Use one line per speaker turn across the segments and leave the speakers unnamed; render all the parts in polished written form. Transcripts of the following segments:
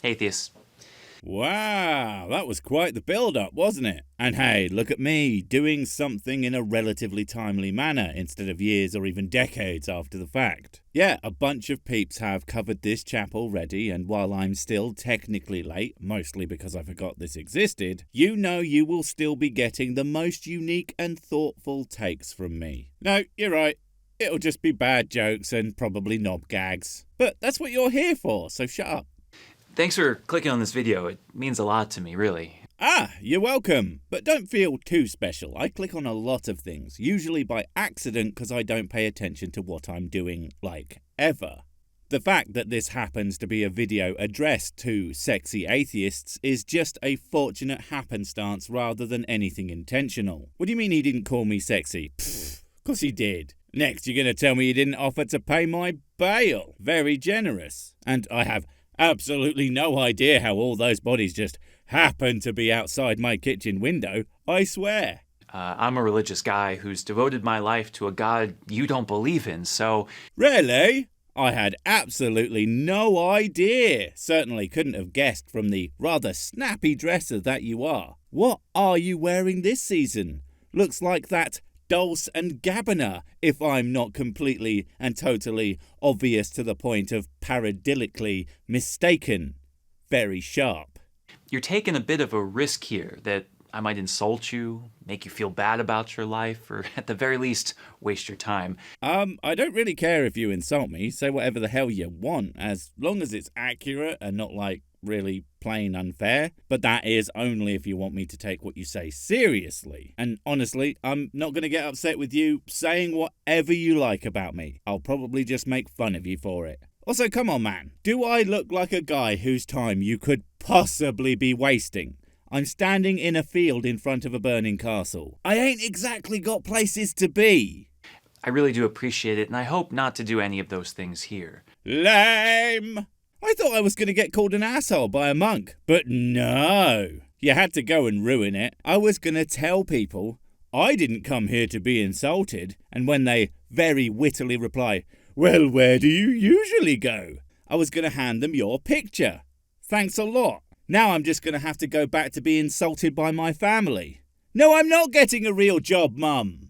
Atheist.
Wow, that was quite the build-up, wasn't it? And hey, look at me, doing something in a relatively timely manner instead of years or even decades after the fact. Yeah, a bunch of peeps have covered this chap already, and while I'm still technically late, mostly because I forgot this existed, you know you will still be getting the most unique and thoughtful takes from me. No, you're right. It'll just be bad jokes and probably knob gags. But that's what you're here for, so shut up.
Thanks for clicking on this video. It means a lot to me, really.
Ah, you're welcome. But don't feel too special. I click on a lot of things, usually by accident because I don't pay attention to what I'm doing, like, ever. The fact that this happens to be a video addressed to sexy atheists is just a fortunate happenstance rather than anything intentional. What do you mean he didn't call me sexy? Pfft, of course he did. Next, you're going to tell me you didn't offer to pay my bail. Very generous. And I have absolutely no idea how all those bodies just happened to be outside my kitchen window, I swear.
I'm a religious guy who's devoted my life to a God you don't believe in, so...
Really? I had absolutely no idea. Certainly couldn't have guessed from the rather snappy dresser that you are. What are you wearing this season? Looks like that Dulce and Gabbana, if I'm not completely and totally obvious to the point of paradyllically mistaken. Very sharp.
You're taking a bit of a risk here that I might insult you, make you feel bad about your life, or at the very least, waste your time.
I don't really care if you insult me. Say whatever the hell you want, as long as it's accurate and not like really plain unfair. But that is only if you want me to take what you say seriously. And honestly, I'm not going to get upset with you saying whatever you like about me. I'll probably just make fun of you for it. Also, come on, man. Do I look like a guy whose time you could possibly be wasting? I'm standing in a field in front of a burning castle. I ain't exactly got places to be.
I really do appreciate it, and I hope not to do any of those things here.
Lame! I thought I was going to get called an asshole by a monk, but no. You had to go and ruin it. I was going to tell people I didn't come here to be insulted, and when they very wittily reply, "Well, where do you usually go?" I was going to hand them your picture. Thanks a lot. Now I'm just going to have to go back to be insulted by my family. No, I'm not getting a real job, Mum.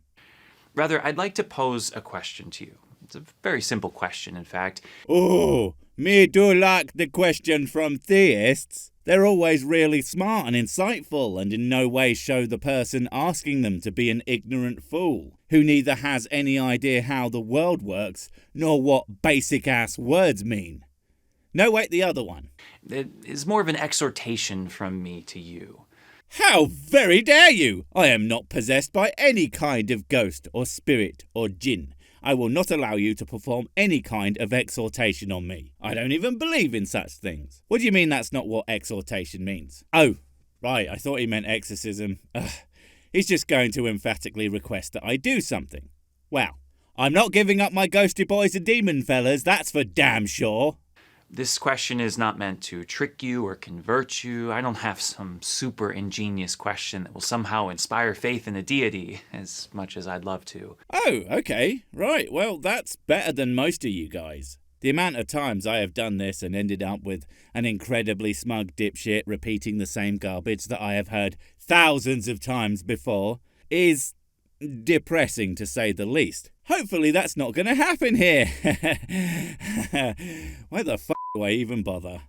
Rather, I'd like to pose a question to you. It's a very simple question, in fact.
Oh, me do like the question from theists. They're always really smart and insightful and in no way show the person asking them to be an ignorant fool who neither has any idea how the world works nor what basic-ass words mean. No, wait, the other one.
It is more of an exhortation from me to you.
How very dare you! I am not possessed by any kind of ghost or spirit or jinn. I will not allow you to perform any kind of exhortation on me. I don't even believe in such things. What do you mean that's not what exhortation means? Oh, right, I thought he meant exorcism. He's just going to emphatically request that I do something. Well, I'm not giving up my ghosty boys and demon fellas, that's for damn sure.
This question is not meant to trick you or convert you. I don't have some super ingenious question that will somehow inspire faith in a deity, as much as I'd love to.
Oh, okay. Right, well, that's better than most of you guys. The amount of times I have done this and ended up with an incredibly smug dipshit repeating the same garbage that I have heard thousands of times before is depressing, to say the least. Hopefully that's not going to happen here. Why the f*** do I even bother?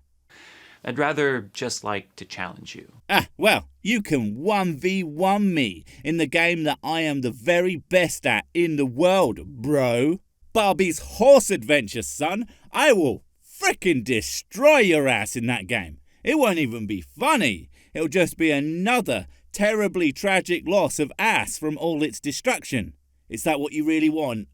I'd rather just like to challenge you.
Well, you can 1v1 me in the game that I am the very best at in the world, bro. Barbie's Horse Adventure, son. I will frickin' destroy your ass in that game. It won't even be funny. It'll just be another terribly tragic loss of ass from all its destruction. Is that what you really want?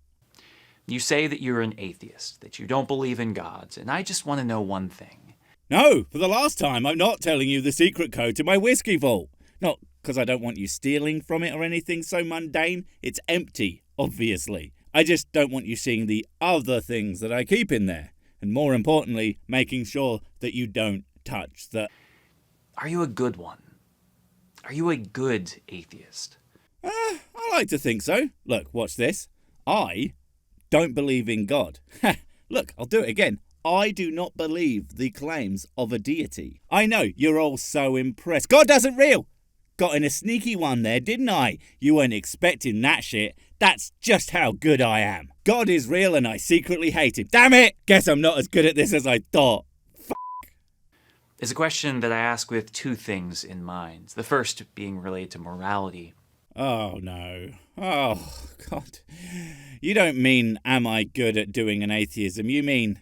You say that you're an atheist, that you don't believe in gods, and I just want to know one thing.
No, for the last time, I'm not telling you the secret code to my whiskey vault. Not because I don't want you stealing from it or anything so mundane. It's empty, obviously. I just don't want you seeing the other things that I keep in there. And more importantly, making sure that you don't touch the...
Are you a good one? Are you a good atheist?
I like to think so. Look, watch this. I don't believe in God. Look, I'll do it again. I do not believe the claims of a deity. I know, you're all so impressed. God doesn't real! Got in a sneaky one there, didn't I? You weren't expecting that shit. That's just how good I am. God is real and I secretly hate him. Damn it! Guess I'm not as good at this as I thought.
It's a question that I ask with two things in mind. The first being related to morality.
Oh no. Oh, God. You don't mean, am I good at doing an atheism? You mean,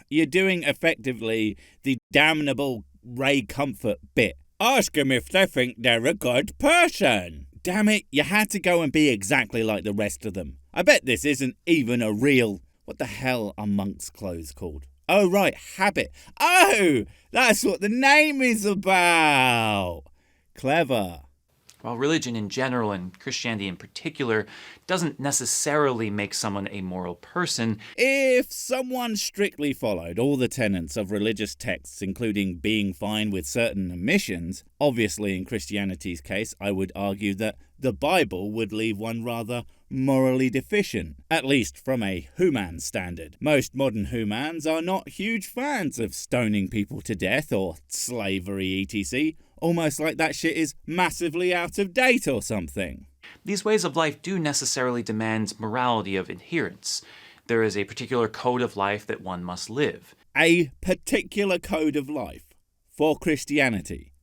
you're doing effectively the damnable Ray Comfort bit. Ask them if they think they're a good person. Damn it, you had to go and be exactly like the rest of them. I bet this isn't even a real... What the hell are monks' clothes called? Oh, right, habit. Oh, that's what the name is about. Clever.
While religion in general, and Christianity in particular, doesn't necessarily make someone a moral person,
if someone strictly followed all the tenets of religious texts, including being fine with certain omissions, obviously in Christianity's case, I would argue that the Bible would leave one rather morally deficient, at least from a human standard. Most modern humans are not huge fans of stoning people to death or slavery etc., almost like that shit is massively out of date or something.
These ways of life do necessarily demand morality of adherence. There is a particular code of life that one must live.
A particular code of life? For Christianity?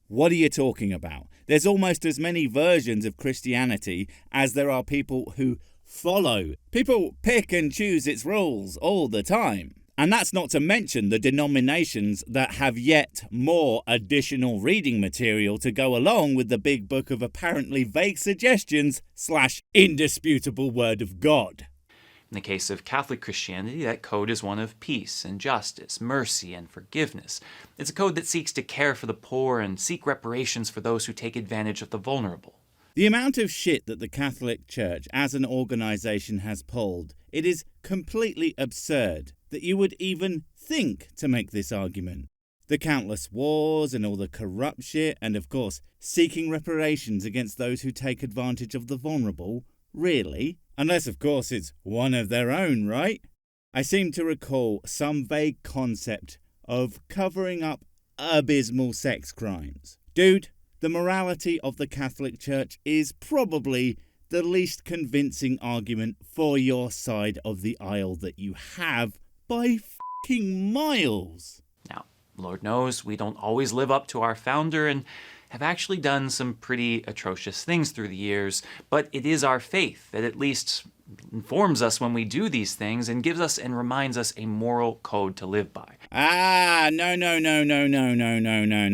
What are you talking about? There's almost as many versions of Christianity as there are people who follow. People pick and choose its rules all the time. And that's not to mention the denominations that have yet more additional reading material to go along with the big book of apparently vague suggestions / indisputable word of God.
In the case of Catholic Christianity, that code is one of peace and justice, mercy and forgiveness. It's a code that seeks to care for the poor and seek reparations for those who take advantage of the vulnerable.
The amount of shit that the Catholic Church as an organisation has pulled, it is completely absurd that you would even think to make this argument. The countless wars and all the corrupt shit, and of course, seeking reparations against those who take advantage of the vulnerable, really? Unless, of course, it's one of their own, right? I seem to recall some vague concept of covering up abysmal sex crimes. Dude, the morality of the Catholic Church is probably the least convincing argument for your side of the aisle that you have by fucking miles.
Now, Lord knows we don't always live up to our founder and have actually done some pretty atrocious things through the years, but it is our faith that at least informs us when we do these things and gives us and reminds us a moral code to live by.
No.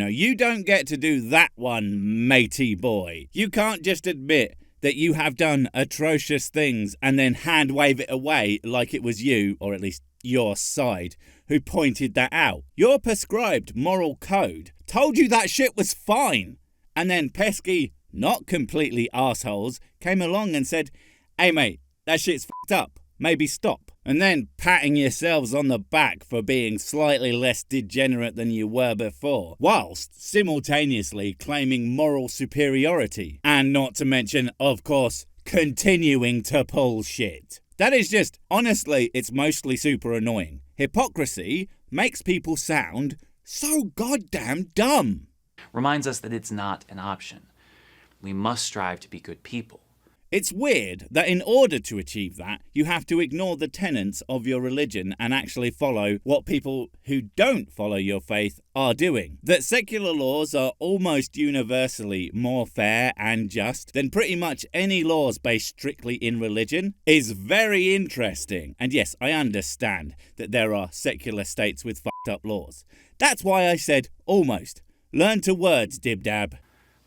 You don't get to do that one, matey boy. You can't just admit that you have done atrocious things and then hand wave it away like it was you, or at least your side, who pointed that out. Your prescribed moral code told you that shit was fine. And then pesky, not completely assholes, came along and said, hey mate, that shit's fucked up. Maybe stop. And then patting yourselves on the back for being slightly less degenerate than you were before, whilst simultaneously claiming moral superiority. And not to mention, of course, continuing to pull shit. That is just, honestly, it's mostly super annoying. Hypocrisy makes people sound so goddamn dumb.
Reminds us that it's not an option. We must strive to be good people.
It's weird that in order to achieve that, you have to ignore the tenets of your religion and actually follow what people who don't follow your faith are doing. That secular laws are almost universally more fair and just than pretty much any laws based strictly in religion is very interesting. And yes, I understand that there are secular states with fucked up laws. That's why I said almost. Learn to words, dib-dab.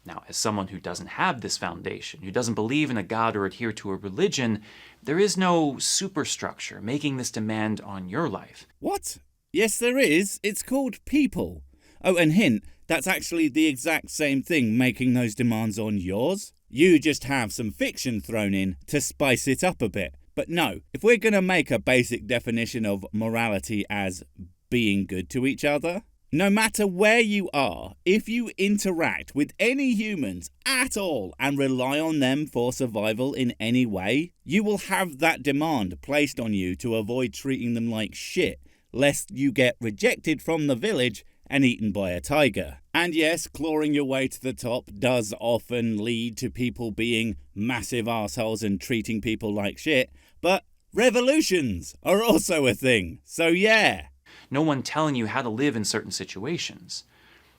Now, as someone who doesn't have this foundation, who doesn't believe in a god or adhere to a religion, there is no superstructure making this demand on your life.
What? Yes, there is. It's called people. Oh, and hint, that's actually the exact same thing making those demands on yours. You just have some fiction thrown in to spice it up a bit. But no, if we're going to make a basic definition of morality as being good to each other, no matter where you are, if you interact with any humans at all and rely on them for survival in any way, you will have that demand placed on you to avoid treating them like shit lest you get rejected from the village and eaten by a tiger. And yes, clawing your way to the top does often lead to people being massive assholes and treating people like shit, but revolutions are also a thing, so yeah.
No one telling you how to live in certain situations.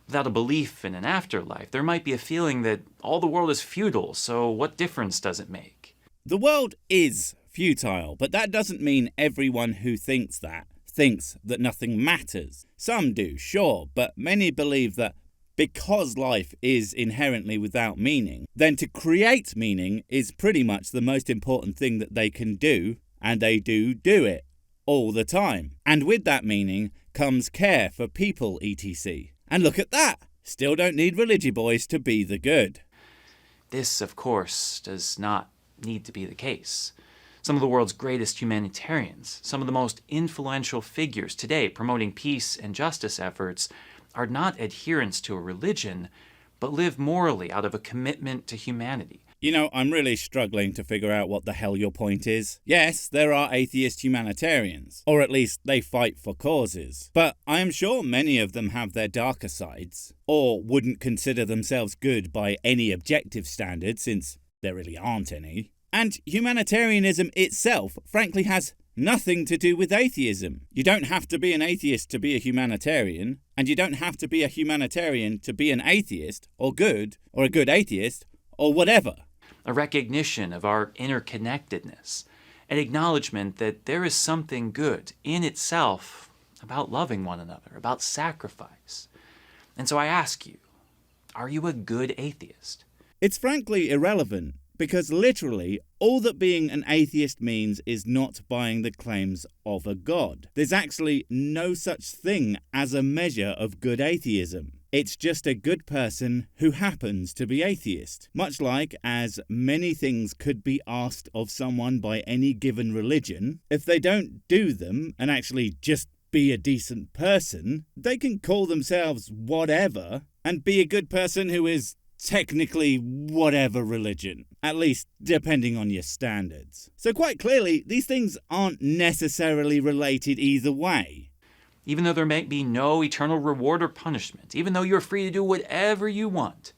Without a belief in an afterlife, there might be a feeling that all the world is futile, so what difference does it make?
The world is futile, but that doesn't mean everyone who thinks that nothing matters. Some do, sure, but many believe that because life is inherently without meaning, then to create meaning is pretty much the most important thing that they can do, and they do it all the time. And with that meaning comes care for people, etc. And look at that! Still don't need religious boys to be the good.
This, of course, does not need to be the case. Some of the world's greatest humanitarians, some of the most influential figures today promoting peace and justice efforts, are not adherents to a religion, but live morally out of a commitment to humanity.
You know, I'm really struggling to figure out what the hell your point is. Yes, there are atheist humanitarians, or at least they fight for causes. But I am sure many of them have their darker sides, or wouldn't consider themselves good by any objective standard, since there really aren't any. And humanitarianism itself, frankly, has nothing to do with atheism. You don't have to be an atheist to be a humanitarian, and you don't have to be a humanitarian to be an atheist, or a good atheist, or whatever.
A recognition of our interconnectedness, an acknowledgement that there is something good in itself about loving one another, about sacrifice. And so I ask you, are you a good atheist?
It's frankly irrelevant, because literally all that being an atheist means is not buying the claims of a god. There's actually no such thing as a measure of good atheism. It's just a good person who happens to be atheist. Much like as many things could be asked of someone by any given religion, if they don't do them and actually just be a decent person, they can call themselves whatever and be a good person who is technically whatever religion, at least depending on your standards. So quite clearly, these things aren't necessarily related either way.
Even though there may be no eternal reward or punishment, even though you're free to do whatever you want,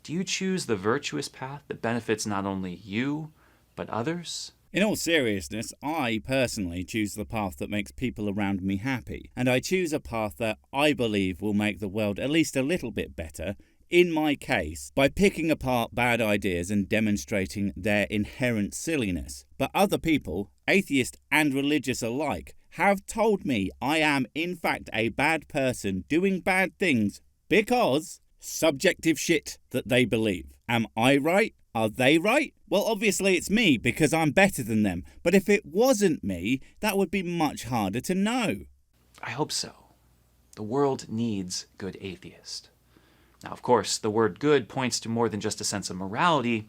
do you choose the virtuous path that benefits not only you, but others?
In all seriousness, I personally choose the path that makes people around me happy, and I choose a path that I believe will make the world at least a little bit better, in my case, by picking apart bad ideas and demonstrating their inherent silliness. But other people, atheist and religious alike, have told me I am in fact a bad person doing bad things because subjective shit that they believe. Am I right? Are they right? Well, obviously it's me because I'm better than them. But if it wasn't me, that would be much harder to know.
I hope so. The world needs good atheists. Now, of course, the word good points to more than just a sense of morality.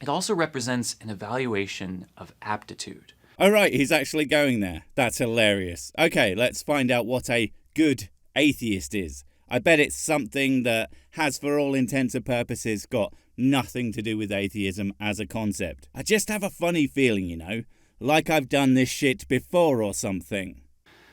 It also represents an evaluation of aptitude.
Oh right, he's actually going there. That's hilarious. Okay, let's find out what a good atheist is. I bet it's something that has, for all intents and purposes, got nothing to do with atheism as a concept. I just have a funny feeling, you know, like I've done this shit before or something.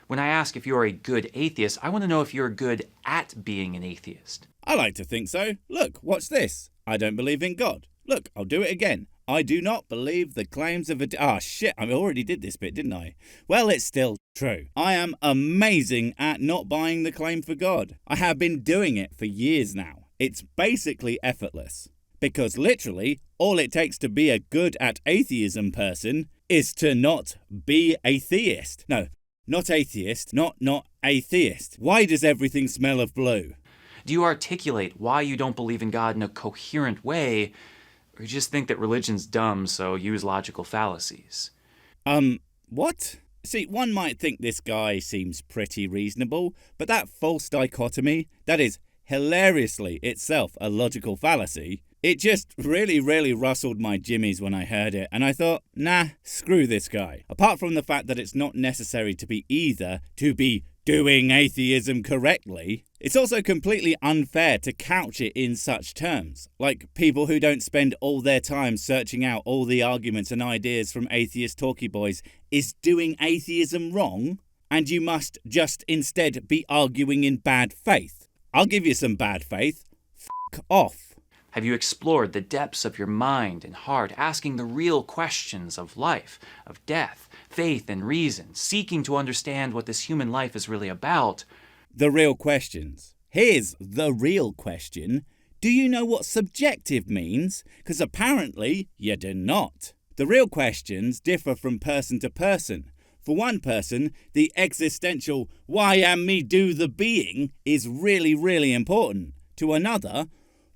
When I ask if you're a good atheist, I want to know if you're good at being an atheist.
I like to think so. Look, watch this. I don't believe in God. Look, I'll do it again. I do not believe the claims of a... shit, I already did this bit, didn't I? Well, it's still true. I am amazing at not buying the claim for God. I have been doing it for years now. It's basically effortless. Because literally, all it takes to be a good at atheism person is to not be a theist. No, not atheist, not atheist. Why does everything smell of blue?
Do you articulate why you don't believe in God in a coherent way, or you just think that religion's dumb, so use logical fallacies?
What? See, one might think this guy seems pretty reasonable, but that false dichotomy, that is hilariously itself a logical fallacy, it just really rustled my jimmies when I heard it, and I thought, nah, screw this guy. Apart from the fact that it's not necessary to be either to be doing atheism correctly, it's also completely unfair to couch it in such terms. Like people who don't spend all their time searching out all the arguments and ideas from atheist talkie boys is doing atheism wrong? and you must just instead be arguing in bad faith. I'll give you some bad faith. F*** off.
Have you explored the depths of your mind and heart, asking the real questions of life, of death, faith and reason, seeking to understand what this human life is really about?
The real questions. Here's the real question. Do you know what subjective means? Because apparently you do not. The real questions differ from person to person. For one person, the existential why am me do the being is really, really important. To another,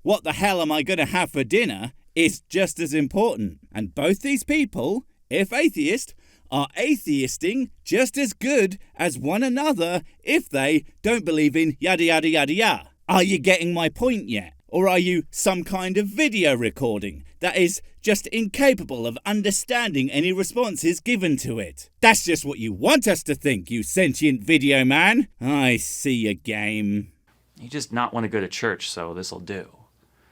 what the hell am I going to have for dinner is just as important. And both these people, if atheist, are atheisting just as good as one another if they don't believe in yada yada yada yada. Are you getting my point yet? Or are you some kind of video recording that is just incapable of understanding any responses given to it? That's just what you want us to think, you sentient video man. I see your game.
You just not want to go to church, so this'll do.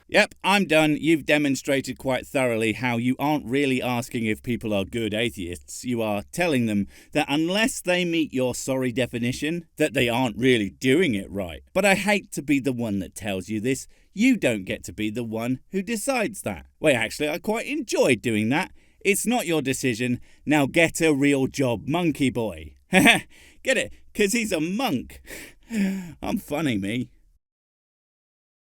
Yep, I'm done. You've demonstrated quite thoroughly how you aren't really asking if people are good atheists. You are telling them that unless they meet your sorry definition, that they aren't really doing it right. But I hate to be the one that tells you this. You don't get to be the one who decides that. Wait, actually, I quite enjoyed doing that. It's not your decision. Now get a real job, monkey boy. Get it? 'Cause he's a monk. I'm funny, me.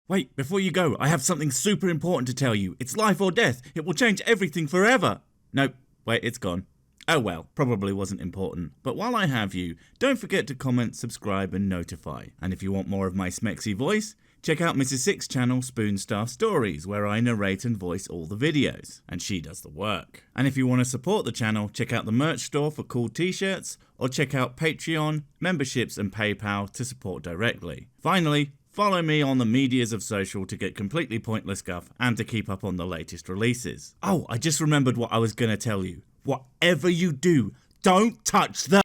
Wait, before you go, I have something super important to tell you. It's life or death. It will change everything forever. Nope, wait, it's gone. Oh well, probably wasn't important. But while I have you, don't forget to comment, subscribe and notify. And if you want more of my smexy voice, check out Mrs. Six's channel Spoonstar Stories, where I narrate and voice all the videos. And she does the work. And if you want to support the channel, check out the merch store for cool t-shirts, or check out Patreon, memberships and PayPal to support directly. Finally, follow me on the medias of social to get completely pointless guff and to keep up on the latest releases. Oh, I just remembered what I was going to tell you. Whatever you do, don't touch the